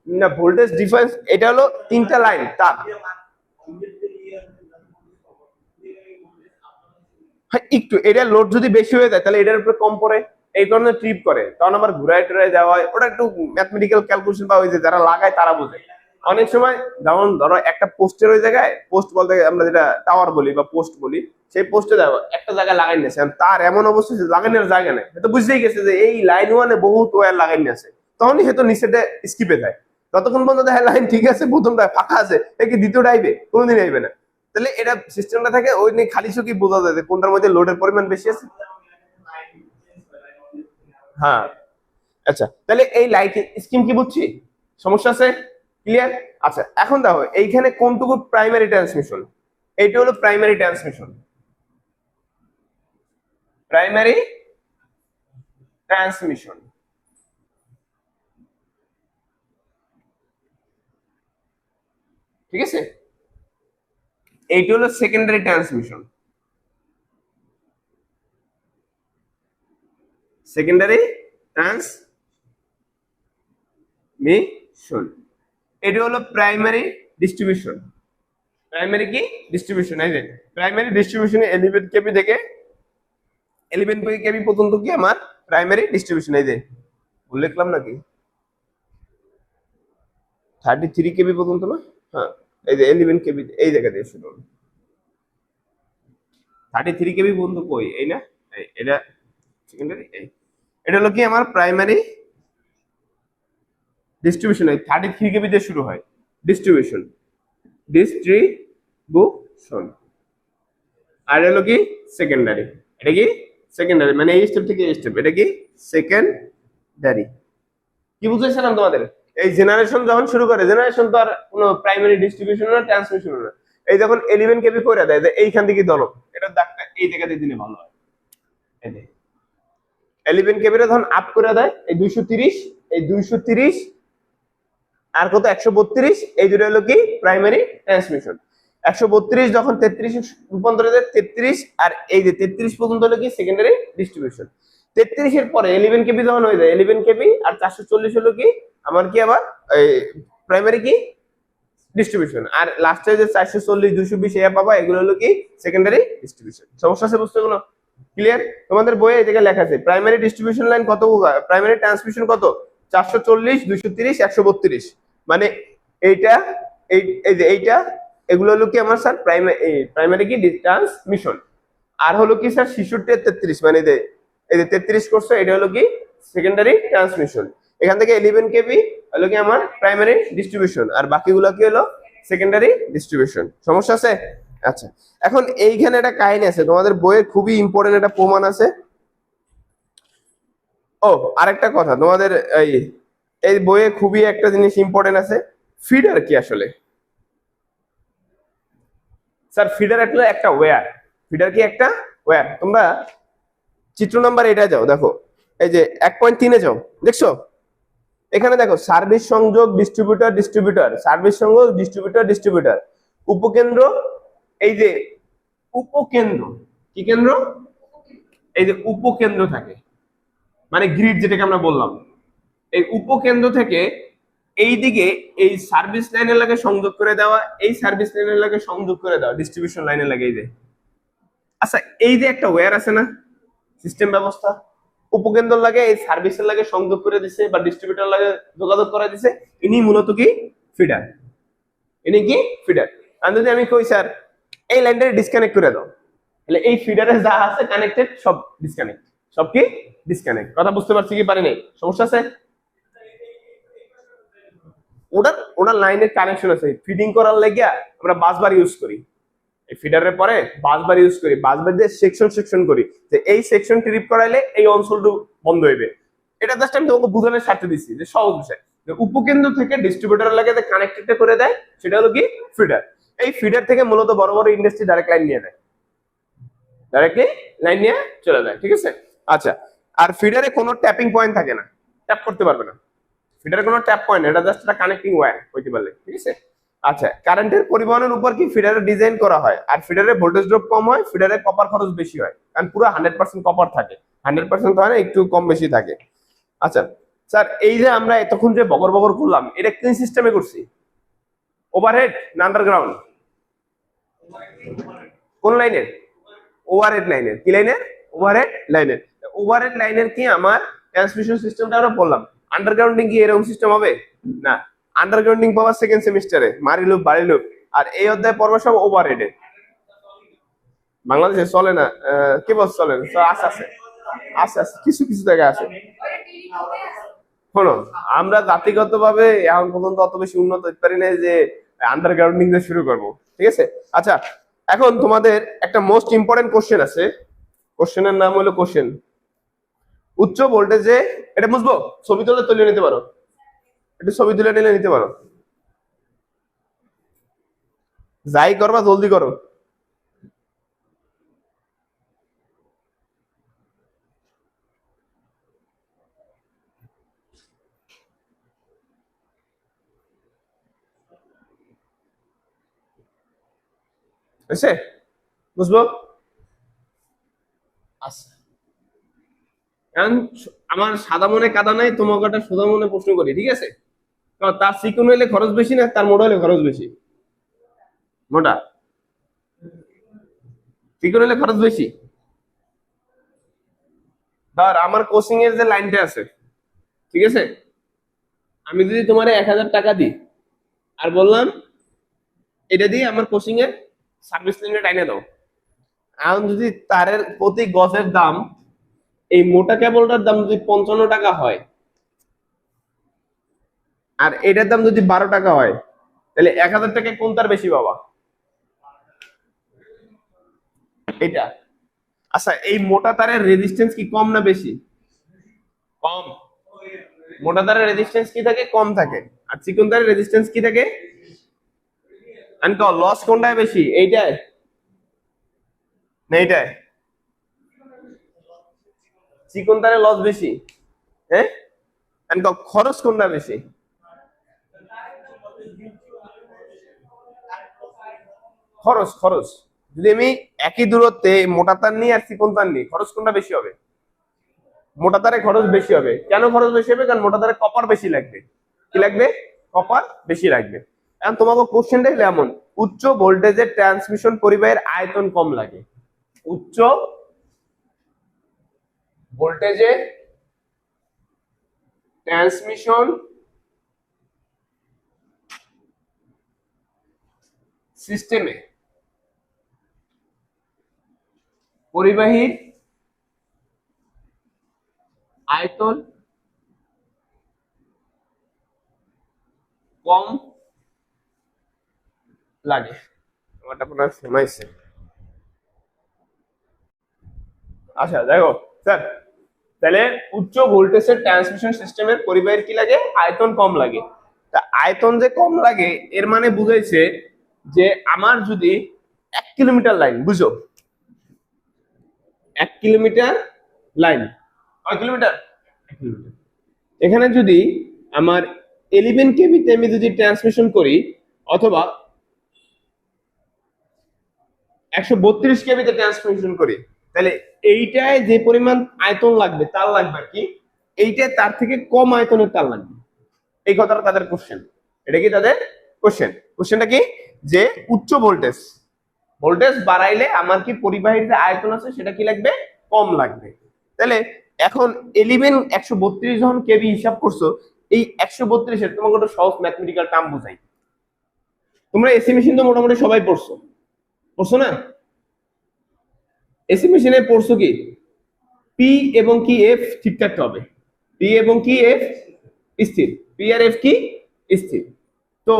S1: না ভোল্টেজ ডিফারেন্স এটা হলো তিনটা লাইন তার। হ্যাঁ একটু এটা লোড যদি বেশি হয়ে যায় তাহলে এটার উপরে কম পড়ে, এই কারণে ট্রিপ করে, তখন আবার ঘুরায় টুরাই দেওয়া হয়, ওটা একটু ম্যাথমেটিক্যাল ক্যালকুলেশন বা ওই যে যারা লাগায় তারা বোঝে। অনেক সময় যেমন ধরো একটা পোস্টের ওই জায়গায়, পোস্ট বলতে আমরা যেটা টাওয়ার বলি বা পোস্ট বলি, সেই পোস্টে দেখো একটা জায়গায় লাগাই নিয়েছে, তার এমন অবস্থা যে লাগানোর জায়গা নেই, তো বুঝতেই গেছে যে এই লাইন ওয়ানে বহুত ওয়্যার লাগাই নিয়েছে, তখনই হয়তো নিচেটা স্কিপে যায়। ততক্ষণ পর্যন্ত দেখে লাইন ঠিক আছে, প্রথমটা ফাঁকা আছে, কি দ্বিতীয়টা আইবে, কোনোদিন আইবে না। তাহলে এটা সিস্টেমটা থাকে ওই নিয়ে খালি চোখে বোঝা যায় যে কোনটার মধ্যে লোডের পরিমাণ বেশি আছে। হ্যাঁ আচ্ছা, তাহলে এই লাইট স্কিম কি বুঝছি, সমস্যা আছে, ক্লিয়ার? আচ্ছা এখন দেখো এইখানে কোনটুকু প্রাইমারি ট্রান্সমিশন, এইটা হলো প্রাইমারি ট্রান্সমিশন, প্রাইমারি ট্রান্সমিশন, ঠিক আছে? এইটা হলো সেকেন্ডারি ট্রান্সমিশন, সেকেন্ডারি ট্রান্সমিশন। এটা হলো প্রাইমারি ডিস্ট্রিবিউশন, প্রাইমারি কি ডিস্ট্রিবিউশন, এই যে প্রাইমারি ডিস্ট্রিবিউশনে 11 কেবি থেকে 11 কেবি পর্যন্ত কি আমার প্রাইমারি ডিস্ট্রিবিউশন, এই যে ভুল লিখলাম নাকি, 33 কেবি পর্যন্ত না, হ্যাঁ এই যে 11 কেবি এই জায়গা দিয়ে শুরু হলো, 33 কেবি পর্যন্ত কই এই না, এটা সেকেন্ডারি, এটা হলো কি আমার প্রাইমারি ডিস্ট্রিবিউশন, এই 33 কেবি দিয়ে শুরু হয় ডিস্ট্রিবিউশন, ডিস্ট্রিবিউশন। আর হলো কি সেকেন্ডারি, এটা কি সেকেন্ডারি, মানে এই স্টেপ থেকে এই স্টেপ, এটা কি সেকেন্ডারি। কি বুঝাইছিলাম তোমাদের, এই জেনারেশন যখন শুরু করে, জেনারেশন তো আর কোনো প্রাইমারি ডিস্ট্রিবিউশন না ট্রান্সমিশন না, এই যখন 11 কেবি করে দেয় এইখান থেকে ধরো এটা দাগটা এই জায়গাতে দিলে ভালো হয়, এই যে 11 কেবিটা যখন আপ করে দেয় এই 230, এই 230 আর কত 132, এই দুটো হলো কি প্রাইমারি ট্রান্সমিশন। 132 যখন 33 রূপান্তর হয়ে যায় 33, আর এই যে 33 পর্যন্ত হলো কি সেকেন্ডারি ডিস্ট্রিবিউশন। 33 এর পরে 11 কেবি যখন হয়ে যায় 11 কেবি আর 440 হলো কি আমার কি আবার প্রাইমারি কি ডিস্ট্রিবিউশন, আর লাস্টে যে 440 220 এ পাবা এগুলো হলো কি সেকেন্ডারি ডিস্ট্রিবিউশন। সমস্যা আছে বুঝতে কোনো, ক্লিয়ার? তোমাদের বইয়ে এই জায়গায় লেখা আছে প্রাইমারি ডিস্ট্রিবিউশন লাইন কত, প্রাইমারি ট্রান্সমিশন কত, 440 230 132, মানে এইটা এই যে এইটা এগুলো হলো কি আমার স্যার প্রাইমারি কি ট্রান্সমিশন। আর হলো কি স্যার 66 33, মানে এই যে 33 করছে এটা হলো কি সেকেন্ডারি ট্রান্সমিশন। এখান থেকে 11 কেবি হলো কি আমার প্রাইমারি ডিস্ট্রিবিউশন, আর বাকিগুলো কি হলো সেকেন্ডারি ডিস্ট্রিবিউশন। সমস্যা আছে? আচ্ছা এখন এইখানে একটা কাহিনী আছে, তোমাদের বইয়ে খুবই ইম্পর্টেন্ট একটা প্রমাণ আছে। ও আরেকটা কথা, তোমাদের এই বইয়ে খুবই একটা জিনিস ইম্পর্টেন্ট আছে, ফিডার কি আসলে? স্যার ফিডার একটা ওয়্যার, ফিডার কি একটা ওয়্যার। তোমরা চিত্র নাম্বার এটা যাও, দেখো এই যে 1.3 যাও, দেখছো এখানে দেখো সার্ভিস সংযোগ ডিস্ট্রিবিউটর ডিস্ট্রিবিউটর, সার্ভিস সংযোগ ডিস্ট্রিবিউটর ডিস্ট্রিবিউটর, উপকেন্দ্র, এই যে উপকেন্দ্র, কি কেন্দ্র, এই যে উপকেন্দ্র থাকে, মানে গ্রিড যেটাকে আমরা বললাম, এই উপকেন্দ্র থেকে এই দিকে এই সার্ভিস লাইনের লাগে সংযোগ করে দেওয়া, এই সার্ভিস লাইনের লাগে সংযোগ করে দেওয়া ডিস্ট্রিবিউশন লাইনের লাগে এই যে। আচ্ছা এই যে একটা ওয়্যার আছে না সিস্টেম ব্যবস্থা, উপকেন্দ্র লাগে এই সার্ভিসের লাগে সংযোগ করে দিছে বা ডিস্ট্রিবিউটর লাগে যোগাযোগ করে দিছে, ইনি মূলত কি ফিডার, ইনি কি ফিডার। আর যদি আমি কই স্যার এই লাইনটা ডিসকানেক্ট করে দাও, তাহলে এই ফিডারে যা আছে কানেক্টেড সব ডিসকানেক্ট, সব কি ডিসকানেক্ট। কথা বুঝতে পারছি কি পারি নাই, সমস্যা আছে? ওনার লাইনের কানেকশন আছে, ফিডিং করার লাগিয়া আমরা বাসবার ইউজ করি, এই ফিডারের পরে বাসবার ইউজ করি, বাসবার দিয়ে সেকশন সেকশন করি, যে এই সেকশন ট্রিপ করাইলে এই অঞ্চলটু বন্ধ হইবে। এটা জাস্ট আমি তোমাকে বুঝানোর স্বার্থে দিচ্ছি যে সহজ বিষয়, যে উপকেন্দ্র থেকে ডিস্ট্রিবিউটর লাগে যে কানেক্টেডটা করে দেয় সেটা হলো কি ফিডার। এই ফিডার থেকে মূলত বড় বড় ইন্ডাস্ট্রি ডাইরেক্ট লাইন নিয়ে নেয়, ডাইরেক্টলি লাইন নিয়ে চলে যায়, ঠিক আছে। আচ্ছা, আর ফিডারে কোনো ট্যাপিং পয়েন্ট থাকে না, ট্যাপ করতে পারবে না, ফিডারে কোনো ট্যাপ পয়েন্ট, এটা জাস্ট একটা কানেক্টিং ওয়্যার হইতে পারলে, ঠিক আছে। আচ্ছা, কারেন্টের পরিবহনের উপর কি ফিডারে ডিজাইন করা হয়, আর ফিডারে ভোল্টেজ ড্রপ কম হয়, ফিডারে কপার খরচ বেশি হয়, কারণ পুরো 100% কপার থাকে, 100% হয় না, একটু কম বেশি থাকে। আচ্ছা স্যার, এই যে আমরা এতক্ষণ যে বগর বগর করলাম, এটা কি সিস্টেমে করছি, ওভারহেড না আন্ডারগ্রাউন্ড? কোন লাইনের? ওভারহেড লাইনের। কি লাইনের? ওভারহেড লাইনের। ওভারহেড লাইনের কি আমার ট্রান্সমিশন সিস্টেমটা আমরা বললাম, আন্ডারগ্রাউন্ডিং কি এরকম সিস্টেম হবে না, আন্ডারগ্রাউন্ডিং পাওয়া সেকেন্ড সেমিস্টারে, মারি লুপ বাড়ি লুপ, আর এই অধ্যায় পড়বে সব ওভারহেডে। বাংলাদেশে চলে না, কি বল চলে না, আছে আছে আছে আছে, কিছু কিছু জায়গায় আছে। শোনো, আমরা জাতিগতভাবে এখন পর্যন্ত অত বেশি উন্নত হতে পারি না যে আন্ডারগ্রাউন্ডিং দিয়ে শুরু করব, ঠিক আছে। আচ্ছা, এখন তোমাদের একটা মোস্ট ইম্পর্টেন্ট কোশ্চেন আছে, কোশ্চেনের নাম হলো কোশ্চেন উচ্চ ভোল্টেজে, এটা বুঝবো, ছবি তুলে তুলে নিতে পারো, একটু ছবি তুলে নিলে নিতে পারো, যাই করবা জলদি করো। বুঝছে? বুঝবো? আচ্ছা, এখন আমার সাদা মনে কাদা নাই, তোমাকে একটা সোজা মনে প্রশ্ন করি, ঠিক আছে। কারণ তার চিকন হইলে খরচ বেশি না তার মোটা হলে খরচ বেশি? মোটা। চিকন হলে খরচ বেশি। ধর আমার কোচিং এর যে লাইনটা আছে, ঠিক আছে, আমি যদি তোমার 1,000 টাকা দিই আর বললাম এটা দিয়ে আমার কোচিং এর সার্ভিস লাইনে টাইনে দাও, এখন যদি তারের প্রতি গজের দাম, এই মোটা কেবলটার দাম যদি 55 টাকা হয় আর এটার দাম যদি 12 টাকা হয়, তাহলে 1,000 টাকায় কোন তার বেশি পাবা? এটা। আচ্ছা, এই মোটা তারের রেজিস্ট্যান্স কি কম না বেশি? কম। মোটা তারের রেজিস্ট্যান্স কি থাকে? কম থাকে। আর চিকন তারের রেজিস্ট্যান্স কি থাকে? আমি তো লস কোনটায় বেশি, এইটায় না এইটায়? চিকন তারে লস বেশি, হ্যাঁ। আমি তো খরচ কোনটা বেশি? খরচ, খরচ। যদি আমি একই দূরত্বে মোটা তার নিই আর চিকন তার নিই, খরচ কোনটা বেশি হবে? মোটা তারে খরচ বেশি হবে। কেন খরচ বেশি হবে? কারণ মোটা তারে কপার বেশি লাগবে। কি লাগবে? কপার বেশি লাগবে। এখন তোমাকে কোশ্চেনটা হলো এমন, উচ্চ ভোল্টেজের ট্রান্সমিশন পরিবাহের আয়তন কম লাগে। উচ্চ ভোল্টেজে ট্রান্সমিশন সিস্টেমে পরিবাহীর আয়তন কম লাগে। আমারটা পুরো শোনাইছে। আচ্ছা দেখো স্যার, তাহলে উচ্চ ভোল্টেজের ট্রান্সমিশন সিস্টেমের পরিবাহের কি লাগে? আয়তন কম লাগে। তা আয়তন যে কম লাগে এর মানে বুঝাইছে যে আমার যদি 1 কিলোমিটার লাইন, বুঝো 1 কিলোমিটার লাইন, কয় কিলোমিটার? 1 কিলোমিটার। এখানে যদি আমার 11 কেবিতে আমি যদি ট্রান্সমিশন করি, অথবা 132 কেবিতে ট্রান্সমিশন করি, তাহলে এইটায় যে পরিমাণ আয়তন লাগবে তার লাগবে কি, এইটায় তার থেকে কম আয়তনের তার লাগবে। এই কথাটা তাদের কোশ্চেন। এটা কি তাদের কোশ্চেন? কোশ্চেনটা কি, যে উচ্চ ভোল্টেজ, ভোল্টেজ বাড়াইলে আমার কি পরিবাহীর যে আয়তন আছে সেটা কি লাগবে? কম লাগবে। তাহলে এখন 132 যখন কেবি হিসাব করছো, এই 132 তোমাকে একটা সহজ ম্যাথমেটিক্যাল টার্ম বোঝাই। তোমরা এসি মেশিন তো মোটামুটি সবাই পড়ছো, পড়ছো না? এসি মেশিনে পড়ছো কি, পি এবং কি এফ ঠিক থাকতে হবে। পি এবং কি এফ স্থির, পি আর এফ কি স্থির। তো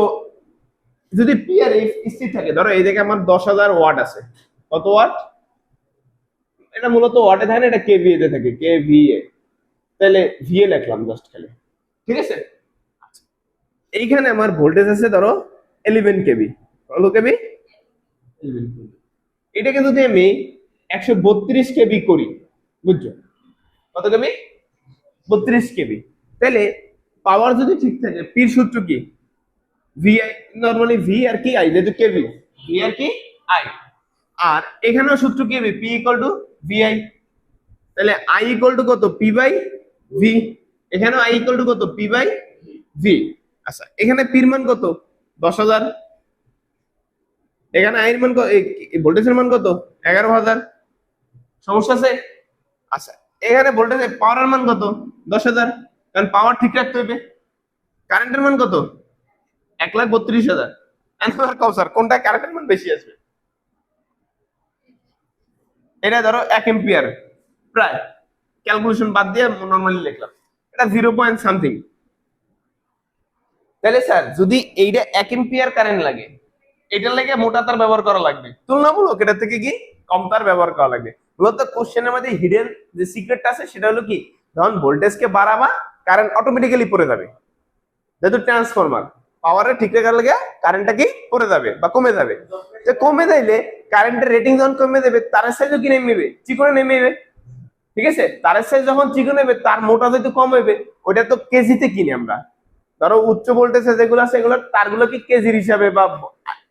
S1: যদি পি আর এফ স্থির থাকে, ধরো এই জায়গায় আমার 10,000 ওয়াট আছে, কত ওয়াট? এটা মূলত ওয়াটে থাকে না, এটা কেভিএ তে থাকে, কেভিএ। তাহলে ভিএ লিখলাম জাস্ট খালি, ঠিক আছে। এইখানে আমার ভোল্টেজ আছে ধরো 11 কেভি, কত কেবি? এটাকে যদি আমি 132 কেবি করি, বুঝছো কত কেবি? 32 কেবি। তাহলে পাওয়ার যদি ঠিক থাকে, পির সূত্র কি? ভিআই, নরমালি ভি আর কি আই, যেহেতু কেবি, ভি আর কি আই। আর এখানেও সূত্র কি হবে? P equal to V I. তাহলে আই ইকুয়াল টু কত? P by V. এখানেও আই ইকুয়াল টু কত? P by V. আচ্ছা, এখানে পির মান কত? 10,000। এখানে আই এর মান কত? ভোল্টেজের মান কত? 11,000। সমস্যা আছে? আচ্ছা, এখানে ভোল্টেজের পাওয়ার মান কত? 10,000। কারণ পাওয়ার ঠিক রাখতে হবে। কারেন্টের মান কত? 1,32,000। অ্যান্সার কও স্যার, কোনটা কারেন্টের মান বেশি আসবে? এটা ধরো 1 এম্পিয়ার প্রায়, ক্যালকুলেশন বাদ দিয়ে নর্মালি লিখলাম, এটা 0 সামথিং। তাহলে স্যার যদি এইটা 1 এম্পিয়ার কারেন্ট লাগে, এটার লাগে মোটা তার ব্যবহার করা লাগবে, তুলনামূলক এটা থেকে কি কম তার ব্যবহার করা লাগবে। মূলত কোশ্চেনের মধ্যে হিডেন যে সিক্রেটটা আছে সেটা হলো কি, যখন ভোল্টেজকে বাড়াবা কারেন্ট অটোমেটিক্যালি পড়ে যাবে। যেহেতু ট্রান্সফরমার, পাওয়ারে ঠিক রাখার লাগে কারেন্টটা কি পড়ে যাবে বা কমে যাবে। যে কমে যাইলে কারেন্টের রেটিং যখন কমে যাবে, তারের সাইজও কি নেমে চিকনে নেমে যাবে। ঠিক আছে, তারের সাইজ যখন চিকন হবে, তার মোটা যেহেতু কম হবে, ওইটা তো কেজিতে কিনি আমরা। ধরো উচ্চ ভোল্টেজে যেগুলো আছে এগুলোর তারগুলো কি কেজির হিসাবে বা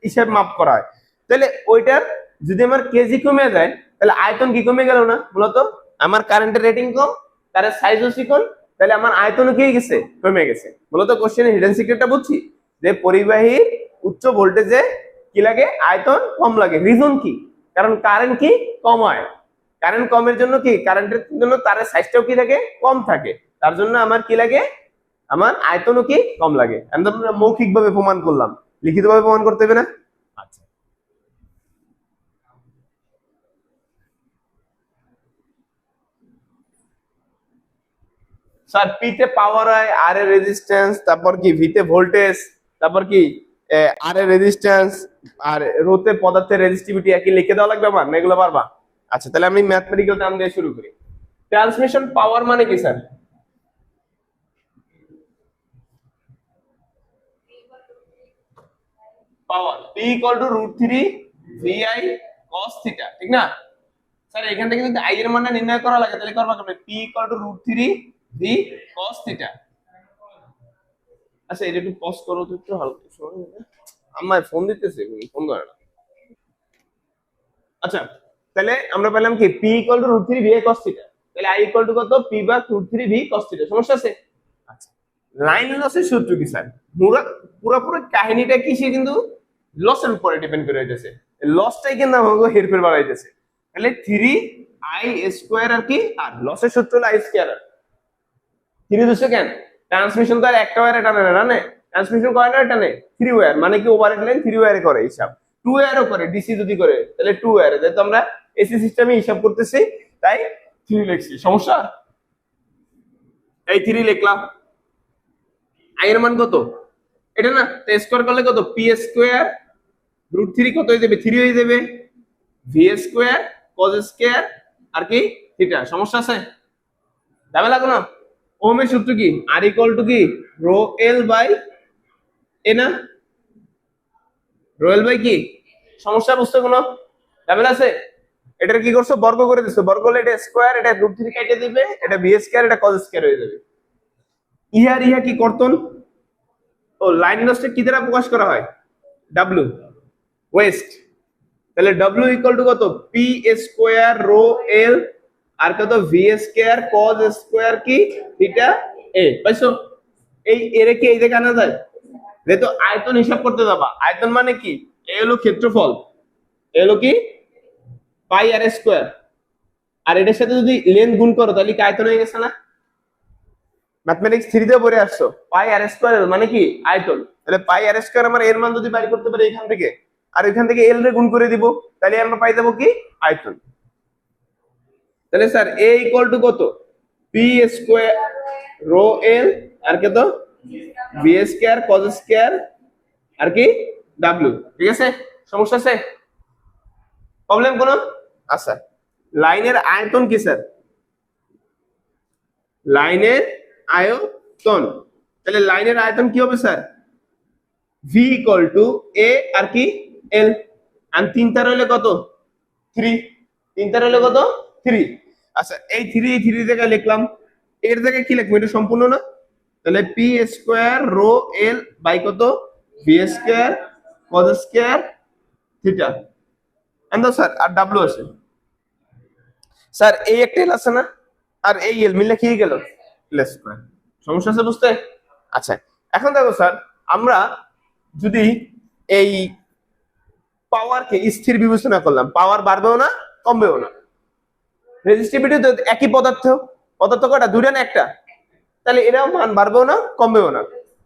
S1: হিসাব মাপ করা হয়। তাহলে ওইটার যদি আমার কেজি কমে যায়, তাহলে আয়তন কি কমে গেল না? মূলত আমার কারেন্টের রেটিং কম, তারের সাইজও চিকন, তাহলে আমার আয়তনও কি গেছে? কমে গেছে। মূলত কোশ্চেনের হিডেন সিক্রেটটা বুঝছি যে পরিবাহীর উচ্চ ভোল্টেজে কি লাগে? আয়তন কম লাগে। রিজন কি? কারণ কারেন্ট কি কম হয়। কারেন্ট কমের জন্য কি, কারেন্টের জন্য তারের সাইজটাও কি থাকে? কম থাকে। তার জন্য আমার কি লাগে? আমার আয়তনও কি কম লাগে। আমরা মৌখিক ভাবে প্রমাণ করলাম, লিখিত ভাবে প্রমাণ করতে হবে না? আচ্ছা স্যার, পি তে পাওয়ার হয়, আর এর রেজিস্ট্যান্স, তারপর কি ভি তে ভোল্টেজ, তারপর কি আর এর রেজিস্ট্যান্স, আর রোতে পদার্থের রেজিস্টিভিটি একই লিখে দেওয়া লাগবে আমার, না এগুলো পারবা? আচ্ছা, তাহলে আমি ম্যাথমেটিক্যাল টার্ম দিয়ে শুরু করি। ট্রান্সমিশন পাওয়ার মানে কি sir? Power P equal to root three V I cos theta, ঠিক না? স্যার এখান থেকে যদি আই এর মানটা নির্ণয় করা লাগে, তাহলে করবা কেমনে? P equal to root three V cos theta. আচ্ছা, এটা একটু পজ করো তো, একটু হালকা আমার ফোন দিতেছে, ফোন করে না। আচ্ছা, তাহলে আমরা পেলাম কি? P equal to root three V cos theta. তাহলে আই ইকুয়াল টু কত? P by root three V cos theta. সমস্যা আছে? আচ্ছা, লাইন লসের সূত্র কি স্যার? পুরোপুরি কাহিনীটা কি, সে কিন্তু লসের উপরে ডিপেন্ড করে যাচ্ছে। লসটাই কিন্তু আমাকে হেরফের বাড়াইতেছে। তাহলে থ্রি আই স্কোয়ার আর কি, আর লসের সূত্র হলো আই স্কোয়ার। থ্রি দুশো কেন? ট্রান্সমিশন তো আর একটা ওয়ারে টানে না, টানে? ট্রান্সমিশন করে না, টানে থ্রি ওয়ার, মানে কি ওভার লাইন থ্রি ওয়ারে করে হিসাব। টু ওয়ারও করে, ডিসি যদি করে তাহলে টু ওয়ারে, যেহেতু আমরা এসি সিস্টেমে হিসাব করতেছি তাই থ্রি লিখছি। সমস্যা? এই থ্রি লিখলাম। আই এর মান কত? এটা না, স্কোয়ার করলে কত? পি স্কোয়ার রুট থ্রি কত হয়ে যাবে? থ্রি হয়ে যাবে। ভি স্কোয়ার কজ স্কোয়ার আর কি থিটা। সমস্যা আছে? যাবে লাগো না? ওহমের সূত্র কি? আর ইকুয়াল টু কি রো এল বাই এ না? রো এল বাই কি? সমস্যা বুঝতে কোনো ঝামেলা আছে? এটার কি করছো? বর্গ করে দিছো। বর্গ হলে এটা স্কোয়ার, এটা রুট থ্রি কেটে দিবে, এটা ভি স্কোয়ার, এটা কজ স্কোয়ার হয়ে যাবে। ইহার ইহা কি কর্তন? ও, লাইন লসকে কি দ্বারা প্রকাশ করা হয়? W, West. তাহলে ডাব্লিউ ইকুয়াল টু কত? পি স্কোয়ার রো এল আর কত? ভি স্কোয়ার কজ স্কোয়ার কি থিটা এ। পাইছো? এই এরে কি এই দেখে আনা যায়? যেহেতু আয়তন হিসাব করতে যাবা, আয়তন মানে কি? এ হলো ক্ষেত্রফল, এ হলো কি পাই আর স্কোয়ার, আর এটার সাথে যদি লেন্থ গুণ করো তাহলে কি আয়তন হয়ে গেছে না? ম্যাথমেটিক্স থ্রিতে পড়ে আসছো, পাই আর স্কোয়ার মানে কি আয়তন। তাহলে পাই আর স্কোয়ার আমার এর মান যদি বাইর করতে পারি এখান থেকে, আর এখান থেকে এল রে গুণ করে দিব, তাহলে আমরা পাই যাবো কি আয়তন। তাহলে স্যার এ ইকুয়াল টু কত? পি স্কোয়ার রো এল আর কত? বি স্কোয়ার কজ স্কোয়ার আর কি ডাব্লিউ। ঠিক আছে? সমস্যা আছে? প্রবলেম কোনো? আচ্ছা, লাইনের আয়তন কি স্যার? লাইনের আয়তন, তাহলে লাইনের আয়তন কি হবে স্যার? ভি ইকুয়াল টু এ আর কি এল, আর 3 তার হইলে কত 3, 3 তার হইলে কত 3। আচ্ছা এই 3 জায়গায় লিখলাম, এর জায়গায় কি লিখবো, এটা সম্পূর্ণ না, তাহলে P square rho L by কত V square cos square theta. And sir আর ডাব্লিউ আছে স্যার, এই একটা এল আছে না, আর এই এল মিলে কি গেল এল স্কয়ার। সমস্যা আছে বুঝতে? আচ্ছা এখন দেখো স্যার, আমরা যদি এই পাওয়ারকে স্থির বিবেচনা করলাম, পাওয়ার বাড়বেও না কমবেও না, রেজিস্টিভিটি তো একই পদার্থ, পদার্থ কয়টা, দুইটা না একটা, তাহলে এরাও মান বাড়বেও না কমবেও না।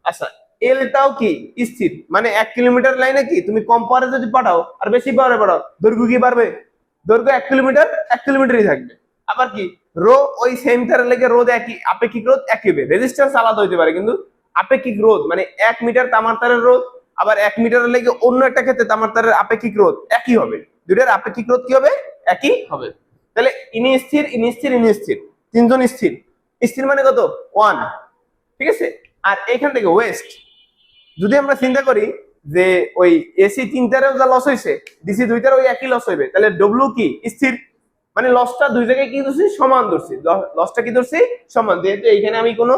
S1: আচ্ছা এলটাও কি স্থির, মানে 1 কিলোমিটার লাইনে কি তুমি কম পাওয়ারে যদি পাঠাও আর বেশি পাওয়ারে পাঠাও, দৈর্ঘ্য কি বাড়বে, দৈর্ঘ্য 1 কিলোমিটার 1 কিলোমিটারই থাকবে। আবার কি রো ওই সেম তারে লেগে রোধ একই, আপেক্ষিক রোধ একই হবে, রেজিস্ট্যান্স আলাদা হইতে পারে কিন্তু আপেক্ষিক রোধ মানে 1 মিটার তামার তারের রোধ আবার 1 মিটারের লেগে অন্য একটা ক্ষেত্রে তামার তারের আপেক্ষিক রোধ একই হবে, দুইটার আপেক্ষিক রোধ কি হবে, একই হবে। তাহলে ইনি স্থির ইনি স্থির ইনি স্থির, তিনজন স্থির, স্থির মানে কত 1, ঠিক আছে। আর এখান থেকে ওয়েস্ট যদি আমরা চিন্তা করি যে ওই এসি 3টারেও যা লস হয়েছে ডিসি 2টারও ওই একই লস হইবে, তাহলে ডব্লিউ কি স্থির, মানে লসটা দুই জায়গায় কি ধরছি সমান ধরছি, লসটা কি ধরছি সমান, যেহেতু এইখানে আমি কোনো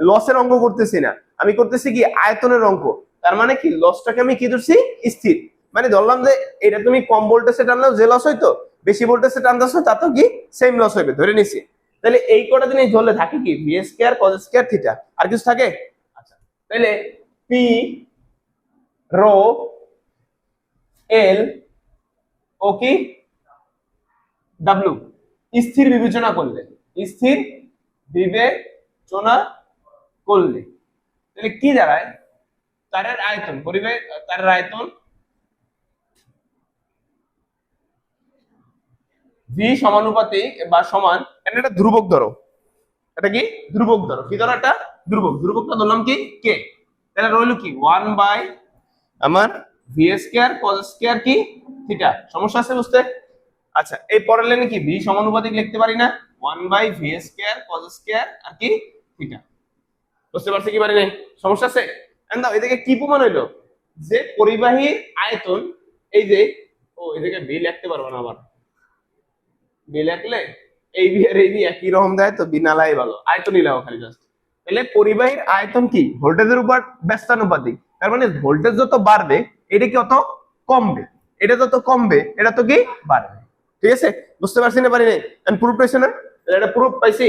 S1: লসের অঙ্ক করতেছি না, আমি করতেছি কি আয়তনের অঙ্ক, তার মানে কি লসটাকে আমি কি ধরছি স্থির, মানে ধরলাম যে এটা তুমি কম ভোল্টেজে টানলেও যে লস হইতো বেশি ভোল্টেজে টানতেছো তা তো কি সেম লস হইবে ধরে নিছি। তাহলে এই কটা জিনিস ধরলে থাকে কি V square cos square theta, আর কিছু থাকে? আচ্ছা তাহলে পি রো এল ও কি ডাব্লিউ স্থির বিবেচনা করলে, স্থির বিবেচনা করলে তাহলে কি দাঁড়ায়, তারের আয়তন পরিবেশ, তারের আয়তন ভি সমানুপাতিক বা সমান, এটা ধ্রুবক ধরো, এটা কি ধ্রুবক ধরো, কি ধরো একটা ধ্রুবক, ধ্রুবকটা ধরলাম কি কে, তাহলে রইল কি 1 বাই আমার ভি স্কয়ার কজ স্কয়ার কি থিটা। সমস্যা আছে বুঝতে? আচ্ছা এই পরের লাইনে কি ভি সমানুপাতিক লিখতে পারি না, 1 by V square cos square আর কি থিটা। বুঝতে পারছি কি পারি নাই? সমস্যা আছে? এন্ড দাও এদিকে কি প্রমাণ হইলো, যে পরিবাহীর আয়তন এই যে, ও এদিকে ভি লিখতে পারবো না, আবার ভি লিখলে এই ভি আর এই ভি একই রকম দেয়, তো বি নালাই ভালো, আয়তনই লাও খালি জাস্ট। তাহলে পরিবাহীর আয়তন কি ভোল্টেজের উপর ব্যস্তানুপাতিক, তার মানে ভোল্টেজ যত বাড়বে এটা কি অত কমবে, এটা যত কমবে এটা তো কি বাড়বে। ঠিক আছে বুঝতে পারছি না পারি নাই? এন্ড প্রুফ পাইছি না, এটা প্রুফ পাইছি,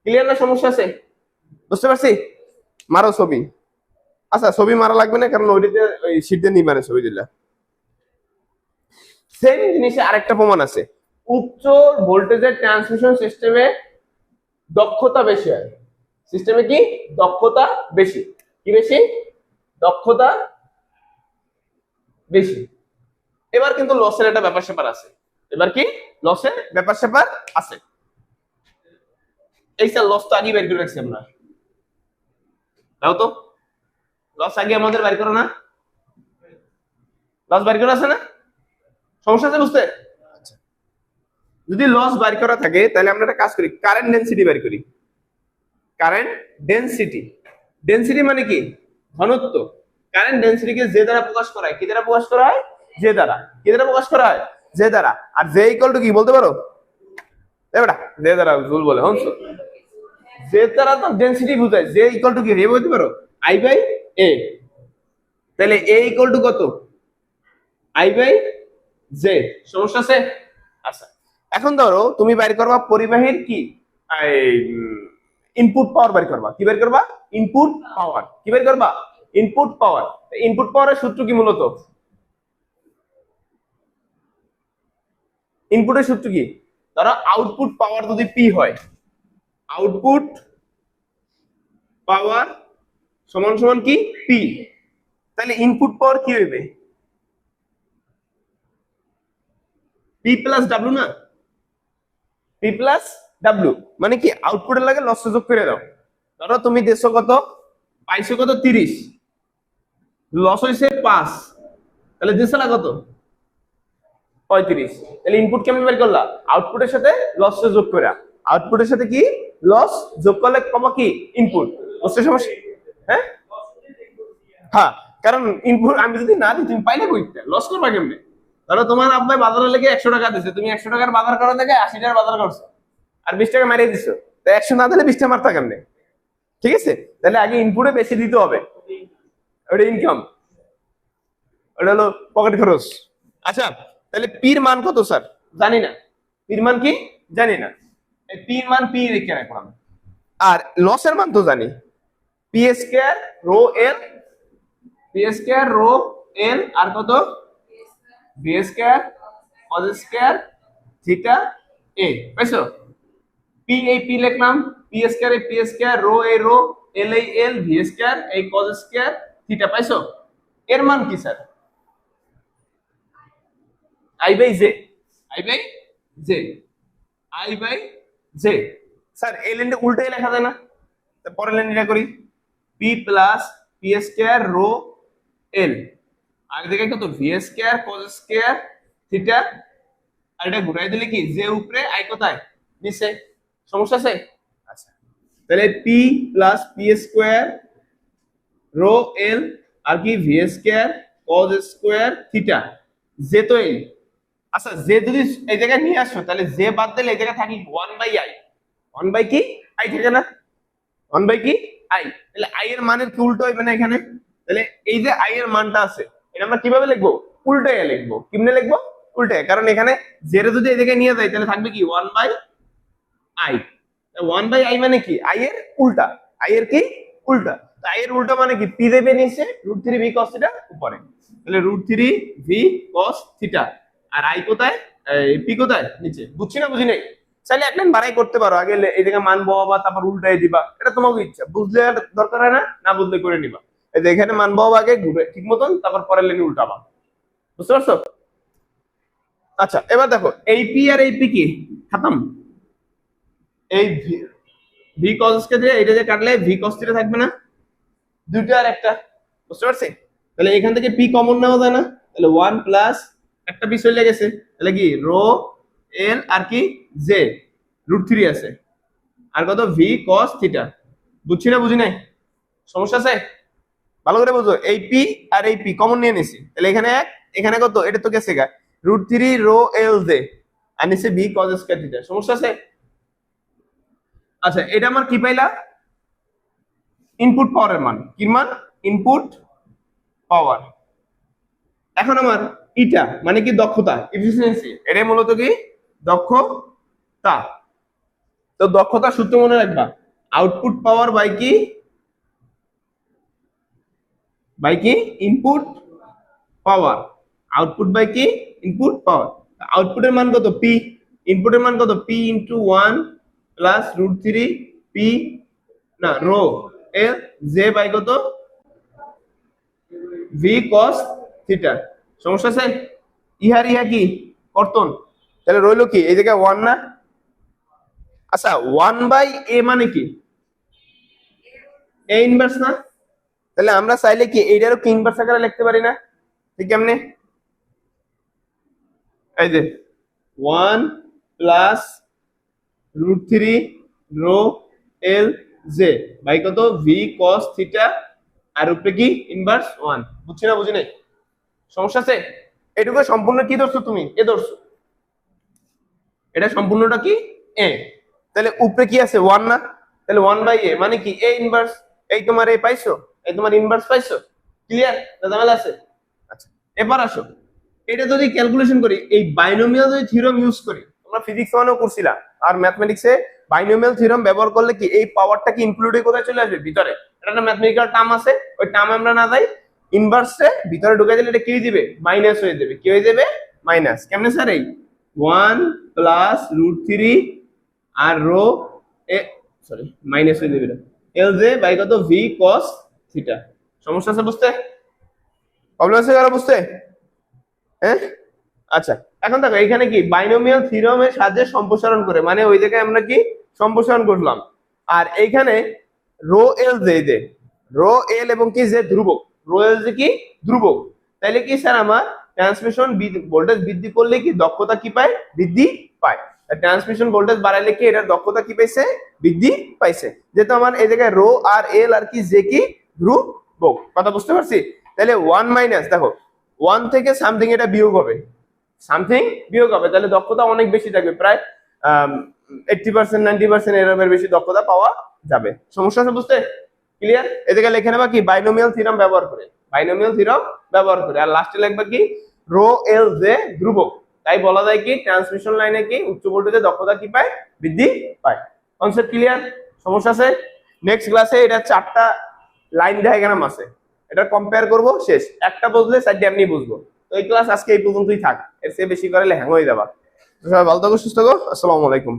S1: ক্লিয়ার না? সমস্যা আছে? বুঝতে পারছি? মারো ছবি। আচ্ছা ছবি মারা লাগবে না, কারণ ওইটাতে ওই শীটে নিয়ে মানে ছবি দিলা। সেম জিনিসে আরেকটা প্রমাণ আছে, উচ্চ ভোল্টেজের ট্রান্সমিশন সিস্টেমে দক্ষতা বেশি হয়, সিস্টেমে কি দক্ষতা বেশি, কি বেশি দক্ষতা বেশি। এবার কিন্তু লসের একটা ব্যাপার স্যাপার আছে, এবার কি লসের ব্যাপার স্যাপার আছে। এই স্যার লস তো আগে বের করে রাখছি আমরা, দাও তো লস আগে আমাদের বের করো না, লস বের করা আছে না? সমস্যা আছে বুঝতে? যদি লস বের করা থাকে তাহলে আমরা একটা কাজ করি, কারেন্ট ডেনসিটি বের করি। কারেন্ট ডেনসিটি, ডেনসিটি মানে কি ঘনত্ব, কারেন্ট ডেনসিটিকে যে দ্বারা প্রকাশ করা হয়, কি দ্বারা প্রকাশ করা হয়, যে দ্বারা, কি দ্বারা প্রকাশ করা হয়, যে দ্বারা। আর যে ইকুয়াল টু কি বলতে পারো? বেটা যে দ্বারা ভুল বলে হনছো, যে দ্বারা তো ডেনসিটি বোঝায়, যে ইকুয়াল টু কি রে বলতে পারো আই বাই এ, তাহলে এ ইকুয়াল টু কত আই বাই জে। সমস্যা আছে? আচ্ছা এখন ধরো তুমি বের করবা পরিবাহীর কি ইনপুট পাওয়ার বের করবা, কি বের করবা ইনপুট পাওয়ার, কি বের করবা ইনপুট পাওয়ার। ইনপুট পাওয়ারের সূত্র কি মূলত, ইনপুটের সূত্র কি, ধরো আউটপুট পাওয়ার যদি পি হয়, আউটপুট পাওয়ার সমান সমান কি পি, তাহলে ইনপুট পাওয়ার কি হইবে পি প্লাস ডাব্লিউ না, পি প্লাস ডাব্লিউ মানে কি আউটপুটের লাগে লস যোগ করে দাও। ধরো তুমি দেড়শো কত পাইছো কত 30, লস হয়েছে 5, তাহলে দিছলা কত 35, তাহলে ইনপুট কেমন বের করলা আউটপুটের সাথে লস যোগ করে, আউটপুটের সাথে কি লস যোগ করলে কমা কি ইনপুট। বুঝতে সমস্যা? হ্যাঁ হ্যাঁ, কারণ ইনপুট আমি যদি না দিই তুমি পাইলে কইতে লস করবা কেমনে? ধরো তোমার আব্বাই বাজারে লেগে 100 টাকা দিছে, তুমি 100 টাকার বাজার করা থেকে 80 টাকার বাজার করছো আর 20 টাকা মারিয়ে দিছো, তো 100 না দিলে 20 টাকা মারতা কেমনে? ঠিক আছে, তাহলে আগে ইনপুটে বেশি দিতে হবে, ওটা ইনকাম, ওটা হলো পকেট খরচ। আচ্ছা, তাহলে পির মান কত স্যার? জানি না। পির মান কি জানি না, এই পির মান পি রেখে রাখলাম। আর লসের মান তো জানি, P square rho L, P square rho L আর কত V square cos square theta এ, পাইছো? পি এই পি লিখলাম, পি স্কয়ার এই পি স্কয়ার রো এই রো এল এই এল ভি স্কয়ার এই কজ স্কয়ার থিটা, পাইছো? এর মান কি sir? I by J, I by J, I by J. Sir এই লাইনটা উল্টাই লেখা যায় না? পরের লাইনটা করি, P plus P square rho L আর এদিকে কত V square cos square theta, আর এটা ঘুরাই দিলে কি জে উপরে আই কোথায় নিচে, সমস্যা আছে? আচ্ছা, তাহলে P plus P square rho L আর কি V square cos square theta, J তো এই। আচ্ছা, জে যদি এই জায়গায় নিয়ে আসো তাহলে জে বাদ দিলে এই জায়গায় থাকি 1 বাই আই, 1 বাই কি আই থাকে না, 1 বাই কি আই, তাহলে আই এর মানের কি উল্টো হইবে না এখানে? তাহলে এই যে আই এর মানটা আছে এটা আমরা কিভাবে লিখবো? উল্টায় লিখবো। কিভাবে লিখবো? উল্টায়, কারণ এখানে জেরে যদি এই জায়গায় নিয়ে যাই তাহলে থাকবে কি 1 বাই আই, 1 বাই আই মানে কি আই এর উল্টা, আই এর কি উল্টা, আই এর উল্টা মানে কি পি দেবে নিচে, √3 ভি cos থিটা উপরে, তাহলে √3 ভি cos থিটা, আর আই কোথায় পি কোথায় নিচে। বুঝছি না বুঝি নাই? চাইলে এক লাইন বাড়াই করতে পারো, আগে এই জায়গায় মান বহাবা তারপর উল্টাই দিবা, এটা তোমাকে ইচ্ছা, বুঝলে দরকার হয় না, না বুঝলে করে নিবা। এই যে এখানে মান বহাবা আগে ঘুরে ঠিক মতন, তারপর পরের লাইনে উল্টাবা, বুঝতে পারছো? আচ্ছা, এবার দেখো এই পি আর এই পি কি খতম, এই ভি cos কে দিয়ে এটা যে কাটলে ভি cos থিটা থাকবে না, দুটো আর একটা, বুঝতে পারছি? তাহলে এখান থেকে পি কমন নেওয়া যায় না, তাহলে 1 প্লাস একটা পি চলে গেছে, তাহলে কি রো এল আর কি জে √3 আছে আর কত ভি cos থিটা। বুঝছি না বুঝি নাই? সমস্যা আছে? ভালো করে বুঝো, এই পি আর এই পি কমন নিয়ে নিছি, তাহলে এখানে এক, এখানে কত, এটা তো গেছে গা √3 রো এল জে আর নিচে ভি cos স্কয়ার থিটা। সমস্যা আছে? আচ্ছা, এটা আমার কি পাইলা? ইনপুট পাওয়ারের মান। কি মান? ইনপুট পাওয়ার। এখন আমার ইটা মানে কি দক্ষতা, এফিসিয়েন্সি, এটাই মূলত কি দক্ষতা। তো দক্ষতা সূত্র মনে রাখবা, আউটপুট পাওয়ার বাই কি ইনপুট পাওয়ার, আউটপুট বাই কি ইনপুট পাওয়ার। আউটপুটের মান কত পি, ইনপুটের মান কত পি ইনটু 1 প্লাস √3 পি না রো এল জে বাই কত ভি cos থিটা। সমস্যা আছে? ইহার ইহা কি কর্তন, তাহলে রইলো কি এই জায়গায় 1 না? আচ্ছা, 1 বাই এ মানে কি এ ইনভার্স না? তাহলে আমরা চাইলে কি এইটারও কি ইনভার্স আকারে লিখতে পারি না? ঠিক কেমনে? এই যে 1 plus √3 rho L J by কত ভি cos থিটা আর উপরে কি ইনভার্স 1। বুঝছি না বুঝি নাই? সমস্যা আছে? এটুকু সম্পূর্ণ কি ধরছো তুমি? এ ধরছো, এটা সম্পূর্ণটা কি এ, তাহলে উপরে কি আছে 1 না? তাহলে 1 বাই এ মানে কি এ ইনভার্স, এই তোমার এ পাইছো, এই তোমার ইনভার্স পাইছো, ক্লিয়ার না? ঝামেলা আছে? আচ্ছা, এবার আসো, এটা যদি ক্যালকুলেশন করি, এই বাইনোমিয়াল যদি থিওরাম ইউজ করি, তোমরা ফিজিক্স ওয়ানেও করছিলা আর ম্যাথমেটিক্সে বাইনোমিয়াল থিওরাম ব্যবহার করলে কি এই পাওয়ারটা কি ইনক্লুডে কোথায় চলে আসবে? ভিতরে। এটা একটা ম্যাথমেটিক্যাল টার্ম আছে, ওই টার্ম আমরা না যাই, ইনভার্সে ভিতরে ঢুকাই দিলে এটা কি হয়ে যাবে? মাইনাস হয়ে যাবে। কি হয়ে যাবে? মাইনাস। কেমনে স্যার? এই 1 প্লাস √3 আর রো এ সরি মাইনাস হয়ে যাবে এটা এল জে বাই কত ভি cos থিটা। সমস্যা আছে বুঝতে? প্রবলেম আছে কারো বুঝতে? হ্যাঁ, আচ্ছা, এখন দেখো এখানে কি বাইনোমিয়াল থিওরামের সাহায্যে সম্প্রসারণ করে, মানে ওই জায়গায় আমরা কি সম্প্রসারণ করলাম, আর এইখানে rho L J rho L এবং কি জে ধ্রুবক, রো এল জে কি ধ্রুবক, তাইলে কি স্যার আমার ট্রান্সমিশন ভোল্টেজ বৃদ্ধি করলে কি দক্ষতা কি পায়? বৃদ্ধি পায়। ট্রান্সমিশন ভোল্টেজ বাড়াইলে কি এটার দক্ষতা কি পাইছে? বৃদ্ধি পাইছে। যেহেতু আমার এই জায়গায় রো আর এল আর কি জে কি ধ্রুবক, কথা বুঝতে পারছি? তাহলে 1 মাইনাস, দেখো 1 থেকে সামথিং এটা বিয়োগ হবে, সামথিং বিয়োগ হবে, তাহলে দক্ষতা অনেক বেশি থাকবে, প্রায় 80% 90% এরকমের বেশি দক্ষতা পাওয়া যাবে। সমস্যা আছে বুঝতে? ক্লিয়ার? এদিকে লিখে নেবা কি বাইনোমিয়াল থিওরাম ব্যবহার করে, বাইনোমিয়াল থিওরাম ব্যবহার করে। আর লাস্টে লিখবা কি রো এল জে ধ্রুবক। তাই বলা যায় কি ট্রান্সমিশন লাইনে কি উচ্চ ভোল্টেজে দক্ষতা কি পায়, বৃদ্ধি পায়। Concept clear? সমস্যা আছে? নেক্সট ক্লাসে এটা 4টা লাইন ডায়াগ্রাম আছে, এটা কম্পেয়ার করব, শেষ। একটা বুঝলে 4টা এমনি বুঝবো। তো এই ক্লাস আজকে এই পর্যন্তই থাক, এর চেয়ে বেশি করলে হ্যাং হয়ে যাবা। সবাই ভালো থাকো, সুস্থ থাকো, আসসালামু আলাইকুম।